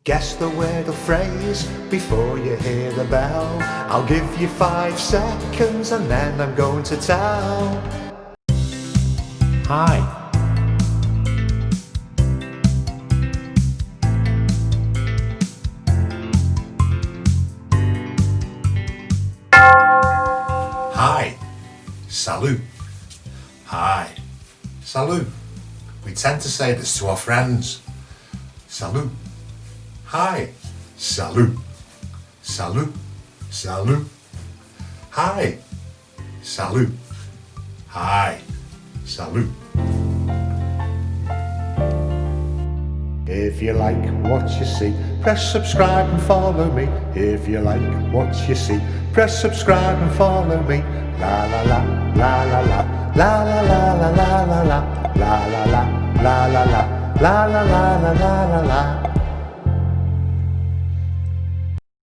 Guess the word or phrase before you hear the bell. I'll give you 5 seconds and then I'm going to tell. Hi. Hi. Salut. Hi. Salut. We tend to say this to our friends. Salut. Hi. Salut. Salut. Salut. Hi. Salut. Hi. Salut. If you like what you see, press subscribe and follow me. If you like what you see, press subscribe and follow me. La la la, la la la, la la la la la la la, la la la, la la la, la la la la la la.